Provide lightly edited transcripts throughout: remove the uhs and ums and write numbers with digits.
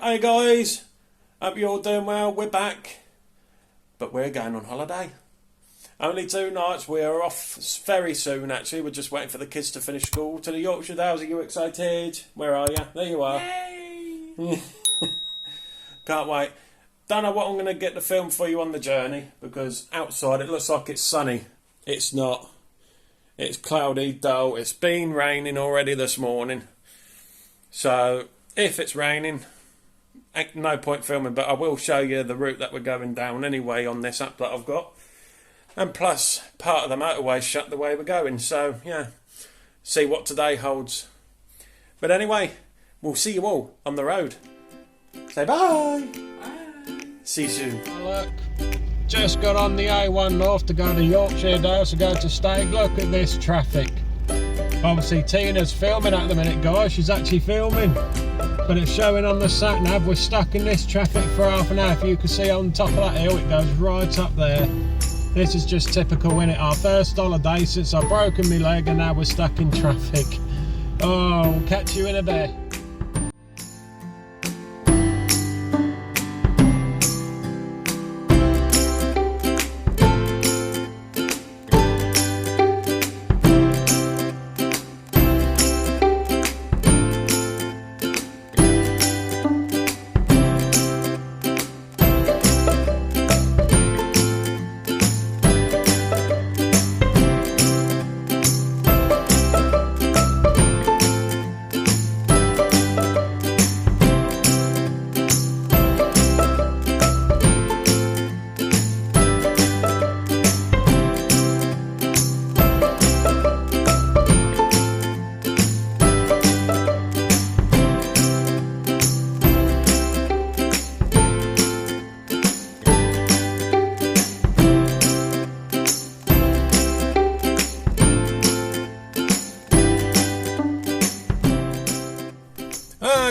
Hey guys, hope you're all doing well. We're back, but we're going on holiday. Only 2 nights. We are off very soon actually. We're just waiting for the kids to finish school. To the Yorkshire Dales. Are you excited? Where are you? There you are. Yay! Can't wait. Don't know what I'm going to get to film for you on the journey, because outside it looks like it's sunny. It's not. It's cloudy, dull. It's been raining already this morning. So if it's raining, ain't no point filming, but I will show you the route that we're going down anyway on this app that I've got. And plus, part of the motorway's shut the way we're going. So, yeah, see what today holds. But anyway, we'll see you all on the road. Say bye. Bye. See you soon. Oh, look, just got on the A1 North to go to Yorkshire Dales to go to Stag. Look at this traffic. Obviously, Tina's filming at the minute, guys. She's actually filming. But it's showing on the sat-nav. We're stuck in this traffic for half an hour. If you can see on top of that hill, it goes right up there. This is just typical, innit? Our first holiday since I've broken my leg and now we're stuck in traffic. Oh, we'll catch you in a bit.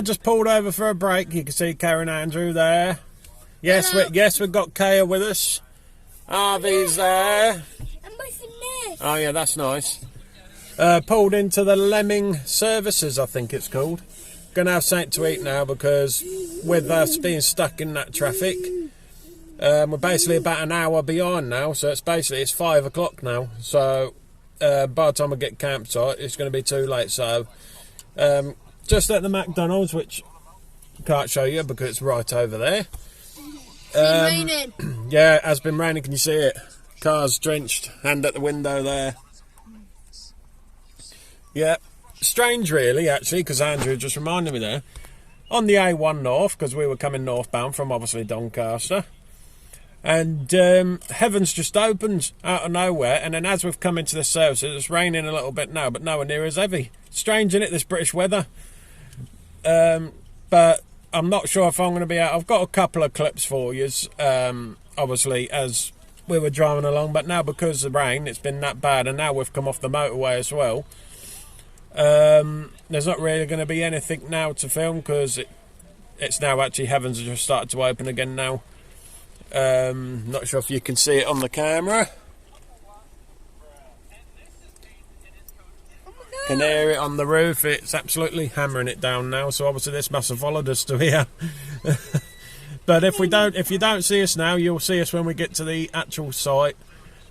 Just pulled over for a break. You can see Karen and Andrew there. Yes, we've got Kaya with us. Harvey's there. Oh yeah, that's nice. Pulled into the Lemming Services, I think it's called. Gonna have something to eat now, because with us being stuck in that traffic, we're basically about an hour behind now. So it's 5 o'clock now. So by the time I get campsite, it's going to be too late. So just at the McDonald's, which I can't show you because it's right over there. It's been raining. Yeah, it has been raining. Can you see it? Car's drenched. Hand at the window there. Yeah, strange really, actually, because Andrew just reminded me there. On the A1 North, because we were coming northbound from obviously Doncaster. And heavens just opened out of nowhere. And then as we've come into the services, it's raining a little bit now, but nowhere near as heavy. Strange, isn't it, this British weather? But I'm not sure if I'm going to be out. I've got a couple of clips for you, obviously, as we were driving along. But now, because of the rain, it's been that bad. And now we've come off the motorway as well. There's not really going to be anything now to film, because it's now actually, heavens have just started to open again now. Not sure if you can see it on the camera. Can hear it on the roof. It's absolutely hammering it down now. So obviously this must have followed us to here. But if you don't see us now, you'll see us when we get to the actual site.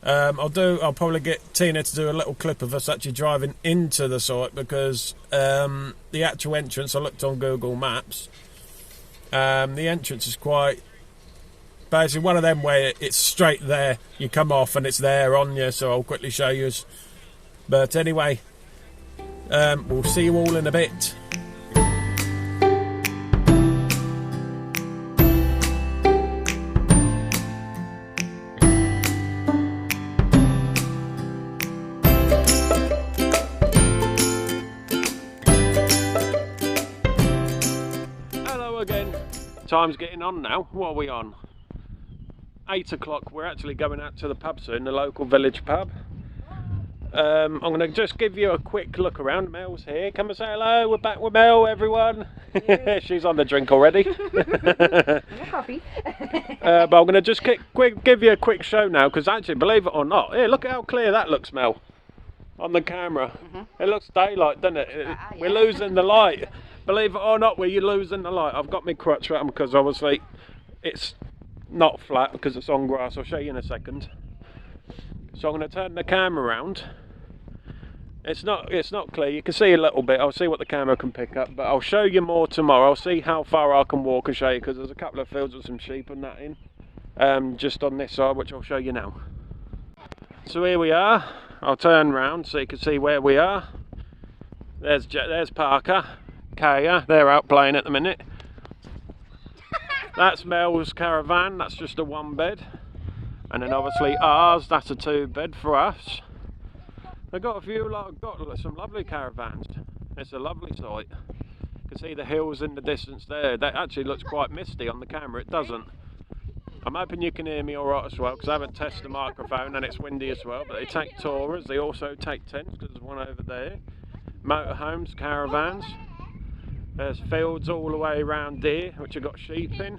I'll probably get Tina to do a little clip of us actually driving into the site, because the actual entrance, I looked on Google Maps. The entrance is quite basically one of them where it's straight there. You come off and it's there on you. So I'll quickly show you. But anyway. We'll see you all in a bit. Hello again. Time's getting on now. What are we on? 8 o'clock. We're actually going out to the pub soon, the local village pub. I'm going to just give you a quick look around. Mel's here. Come and say hello. We're back with Mel, everyone. Yeah. She's on the drink already. Coffee. But I'm going to just give you a quick show now, because actually, believe it or not, here, look at how clear that looks, Mel, on the camera. It looks daylight, doesn't it? Yeah. We're losing the light. Believe it or not, we're losing the light. I've got my crutch around because obviously it's not flat because it's on grass. I'll show you in a second. So I'm going to turn the camera around. It's not clear. You can see a little bit. I'll see what the camera can pick up, but I'll show you more tomorrow. I'll see how far I can walk and show you, because there's a couple of fields with some sheep and that in, just on this side, which I'll show you now. So here we are. I'll turn round so you can see where we are. There's Parker, Kaya. They're out playing at the minute. That's Mel's caravan. That's just a 1-bed, and then obviously ours. That's a 2-bed for us. They've got some lovely caravans. It's a lovely sight. You can see the hills in the distance there. That actually looks quite misty on the camera. It doesn't. I'm hoping you can hear me alright as well, because I haven't tested the microphone and it's windy as well. But they take tourers. They also take tents, because there's one over there. Motorhomes, caravans. There's fields all the way around here, which have got sheep in.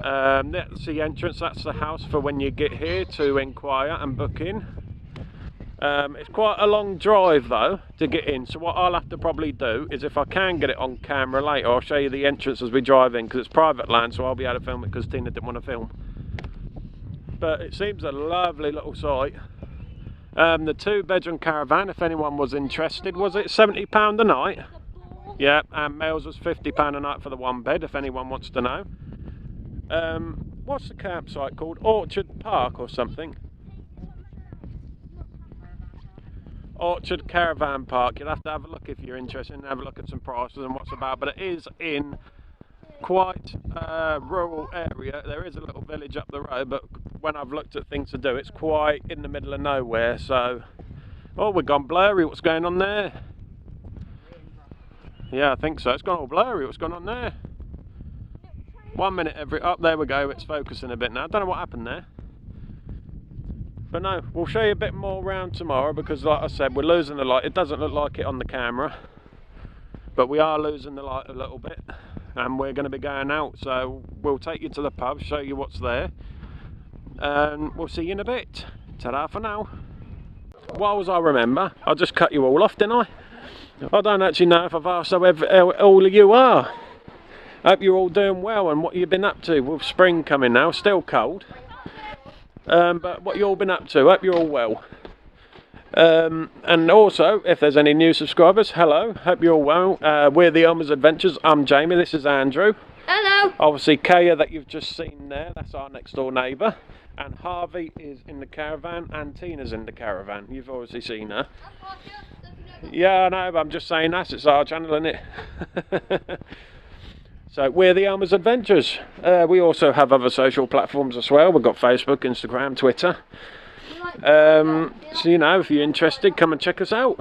That's the entrance. That's the house for when you get here to inquire and book in. It's quite a long drive though to get in, so what I'll have to probably do is, if I can get it on camera later, I'll show you the entrance as we drive in, because it's private land, so I'll be able to film it because Tina didn't want to film. But it seems a lovely little site. The 2-bedroom caravan, if anyone was interested, was it £70 a night? Yeah, and Mel's was £50 a night for the 1-bed, if anyone wants to know. What's the campsite called? Orchard Park or something? Orchard Caravan Park. You'll have to have a look if you're interested, and have a look at some prices and what's about. But it is in quite a rural area. There is a little village up the road, but when I've looked at things to do, it's quite in the middle of nowhere. So, oh, we've gone blurry. What's going on there? Yeah, I think so. It's gone all blurry. What's going on there? 1 minute every... Oh, there we go. It's focusing a bit now. I don't know what happened there. But no, we'll show you a bit more around tomorrow, because like I said, we're losing the light. It doesn't look like it on the camera, but we are losing the light a little bit, and we're going to be going out. So we'll take you to the pub, show you what's there, and we'll see you in a bit. Ta-da for now. Whilst I remember, I just cut you all off, didn't I don't actually know if I've asked how all of you are. Hope you're all doing well, and what you've been up to with spring coming now. Still cold. But what you all been up to, hope you're all well. And also, if there's any new subscribers, hello, hope you're all well. We're the ELLMERS Adventures. I'm Jamie, this is Andrew. Hello. Obviously Kaya that you've just seen there, that's our next door neighbour. And Harvey is in the caravan, and Tina's in the caravan. You've obviously seen her. Yeah, I know, but I'm just saying that, it's our channel, isn't it? So we're the ELLMERS Adventures. We also have other social platforms as well. We've got Facebook, Instagram, Twitter. So you know, if you're interested, come and check us out.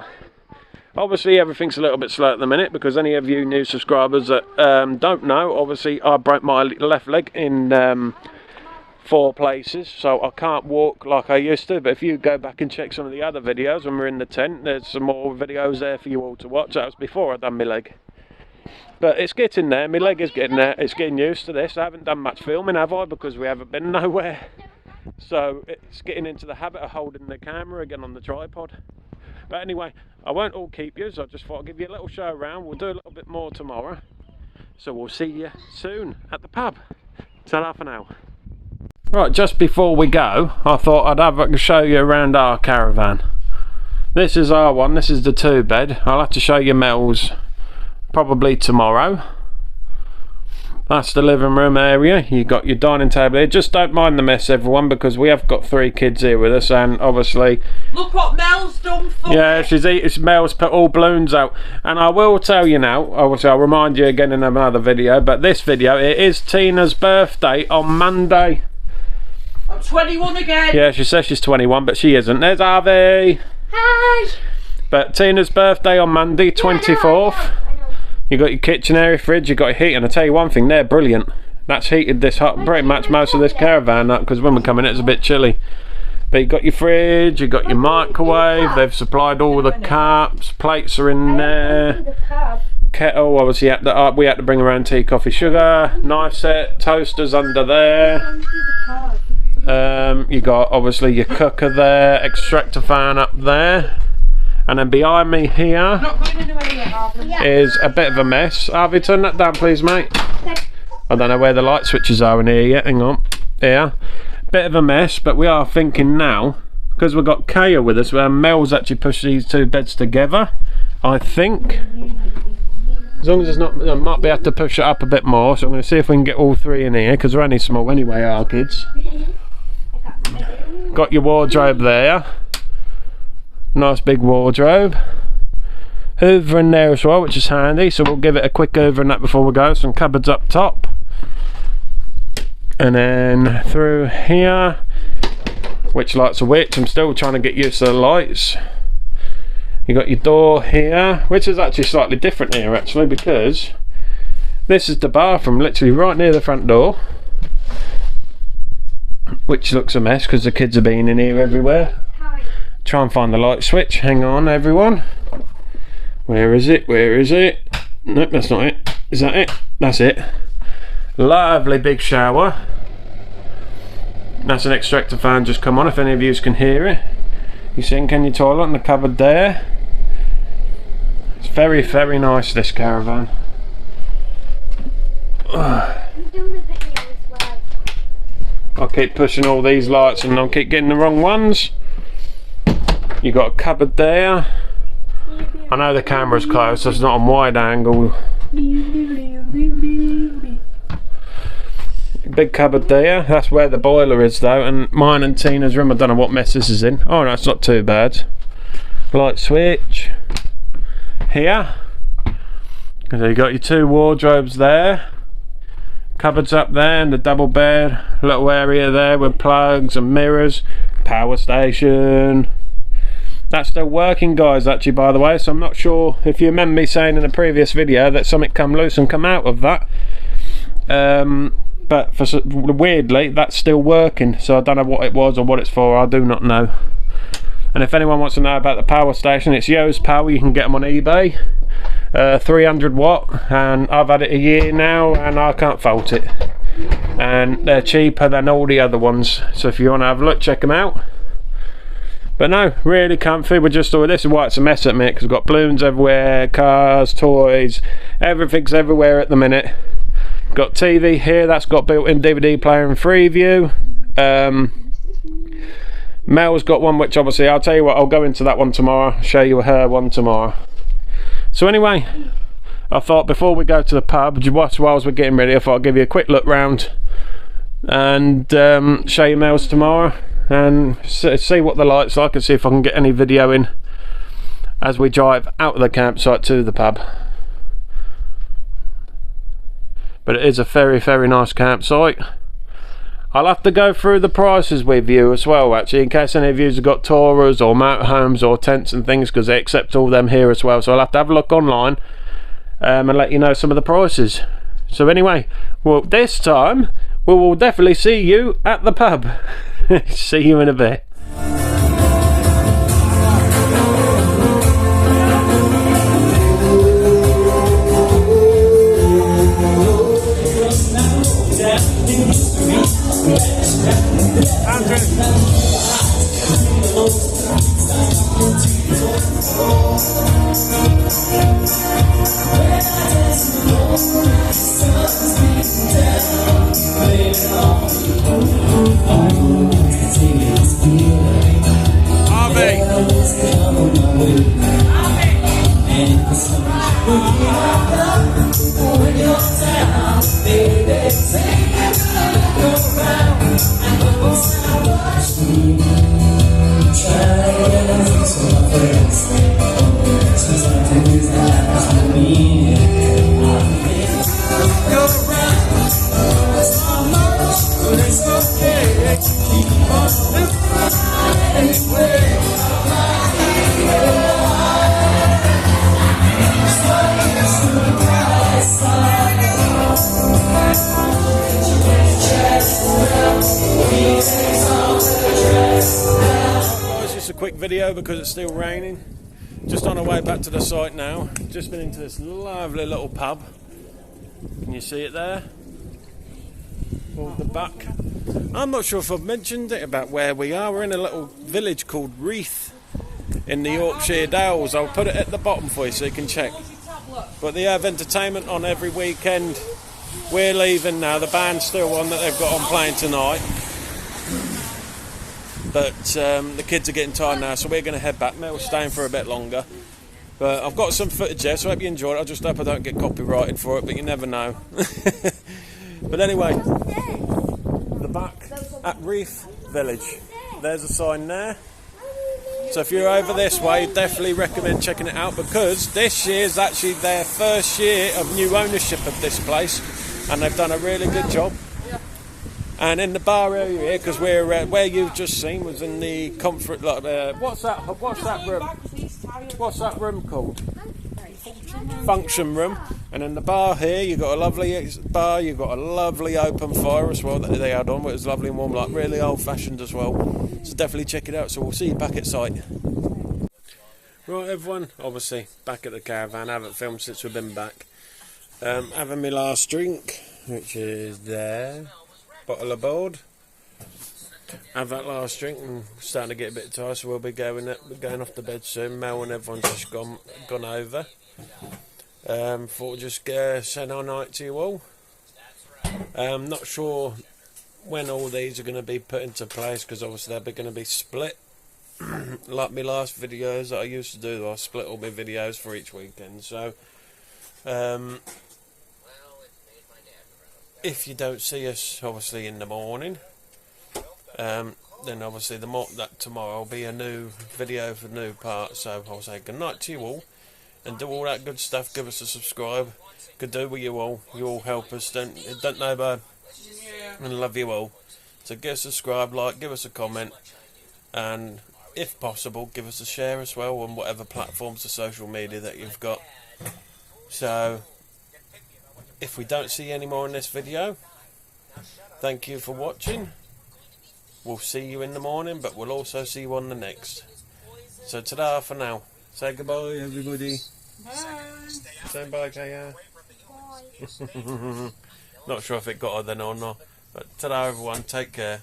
Obviously everything's a little bit slow at the minute, because any of you new subscribers that don't know, obviously I broke my left leg in 4 places, so I can't walk like I used to. But if you go back and check some of the other videos when we're in the tent, there's some more videos there for you all to watch. That was before I'd done my leg. But it's getting there, my leg is getting there, it's getting used to this. I haven't done much filming, have I? Because we haven't been nowhere. So it's getting into the habit of holding the camera again on the tripod. But anyway, I won't all keep you, so I just thought I'd give you a little show around. We'll do a little bit more tomorrow. So we'll see you soon at the pub. Ta-ra for now. Right, just before we go, I thought I'd have a show you around our caravan. This is our one, this is the 2-bed. I'll have to show you Mel's probably tomorrow. That's the living room area. You got your dining table here. Just don't mind the mess, everyone, because we have got 3 kids here with us, and obviously look what Mel's done for me. Mel's put all balloons out. And I will tell you now, obviously I'll remind you again in another video, but this video, it is Tina's birthday on Monday. I'm 21 again. Yeah, she says she's 21, but she isn't. There's Harvey. Hi. But Tina's birthday on Monday, 24th. You got your kitchen area, fridge, you got your heat, and I tell you one thing, they're brilliant. That's heated this hot, pretty much most of this caravan up, because when we're coming it's a bit chilly. But you got your fridge, you got your microwave, they've supplied all the cups, plates are in there. Kettle, obviously we had to bring around tea, coffee, sugar, knife set, toasters under there. You got obviously your cooker there, extractor fan up there. And then behind me here Not going anywhere yet, Harvey. is a bit of a mess. Harvey, turn that down please, mate. I don't know where the light switches are in here yet. Hang on. Here. Bit of a mess, but we are thinking now, because we've got Kaya with us, where Mel's actually pushed these two beds together, I think. As long as it's not, I might be able to push it up a bit more, so I'm going to see if we can get all three in here, because we're only small anyway, our kids. Got your wardrobe there. Nice big wardrobe. Hoover in there as well, which is handy, so we'll give it a quick hoover and that before we go. Some cupboards up top. And then through here, which lights are which, I'm still trying to get used to the lights. You got your door here, which is actually slightly different here actually, because this is the bathroom literally right near the front door, which looks a mess because the kids have been in here everywhere. Try and find the light switch. Hang on everyone. Where is it? Where is it? Nope, that's not it. Is that it? That's it. Lovely big shower. That's an extractor fan just come on, if any of you can hear it. You sink in your toilet in the cupboard there. It's very, very nice, this caravan. I'll keep pushing all these lights and I'll keep getting the wrong ones. You got a cupboard there. I know the camera's close, so it's not on wide angle. Big cupboard there. That's where the boiler is though, and mine and Tina's room. I don't know what mess this is in. Oh no, it's not too bad. Light switch here. So you got your two wardrobes there. Cupboards up there, and the double bed. Little area there with plugs and mirrors. Power station. That's still working, guys, actually, by the way, so I'm not sure if you remember me saying in a previous video that something come loose and come out of that, but weirdly that's still working, so I don't know what it was or what it's for. I do not know. And if anyone wants to know about the power station, it's Yo's Power. You can get them on eBay, 300 watt, and I've had it a year now and I can't fault it, and they're cheaper than all the other ones, so if you want to have a look, check them out. But no, really comfy. We're just all, this is why it's a mess at the minute, because we've got balloons everywhere, cars, toys, everything's everywhere at the minute. Got TV here, that's got built-in DVD player and Freeview. Mel's got one, which obviously, I'll tell you what, I'll go into that one tomorrow, show you her one tomorrow. So anyway, I thought before we go to the pub, whilst we're getting ready, I thought I'd give you a quick look round and show you Mel's tomorrow. And see what the light's like and see if I can get any video in as we drive out of the campsite to the pub. But it is a very, very nice campsite. I'll have to go through the prices with you as well, actually, in case any of you have got tourers or motorhomes or tents and things, because they accept all them here as well. So I'll have to have a look online and let you know some of the prices. So anyway, well, this time we will definitely see you at the pub. See you in a bit. Video because it's still raining. Just on our way back to the site now. Just been into this lovely little pub. Can you see it there? All the back. I'm not sure if I've mentioned it about where we are. We're in a little village called REETH in the Yorkshire Dales. I'll put it at the bottom for you so you can check. But they have entertainment on every weekend. We're leaving now. The band's still on that they've got on playing tonight. But the kids are getting tired now, so we're going to head back. Mel's staying for a bit longer. But I've got some footage there, so I hope you enjoy it. I just hope I don't get copyrighted for it, but you never know. But anyway, the back at REETH Village. There's a sign there. So if you're over this way, definitely recommend checking it out, because this year is actually their first year of new ownership of this place, and they've done a really good job. And in the bar area here, because we're where you've just seen was in the comfort. What's that room? What's that room called? Function room. And in the bar here, you've got a lovely bar. You've got a lovely open fire as well that they had on. It was lovely and warm, like really old-fashioned as well. So definitely check it out. So we'll see you back at site. Right, everyone. Obviously back at the caravan. I haven't filmed since we've been back. Having my last drink, which is there. Bottle of board. Have that last drink and starting to get a bit tired, so we'll be going off to bed soon. Mel and everyone's just gone over. Thought we'd just say our night to you all. Not sure when all these are going to be put into place, because obviously they're going to be split. Like my last videos that I used to do, I split all my videos for each weekend. So if you don't see us obviously in the morning, then obviously tomorrow will be a new video for new part. So I'll say good night to you all, and do all that good stuff. Give us a subscribe. Could do with you all. You all help us. Don't know about, and love you all. So give us a subscribe, like, give us a comment, and if possible, give us a share as well on whatever platforms of social media that you've got. So if we don't see any more in this video, thank you for watching. We'll see you in the morning, but we'll also see you on the next. So ta-da for now. Say goodbye, everybody. Bye. Say bye, Kaya. Not sure if it got her then or not. But ta-da, everyone. Take care.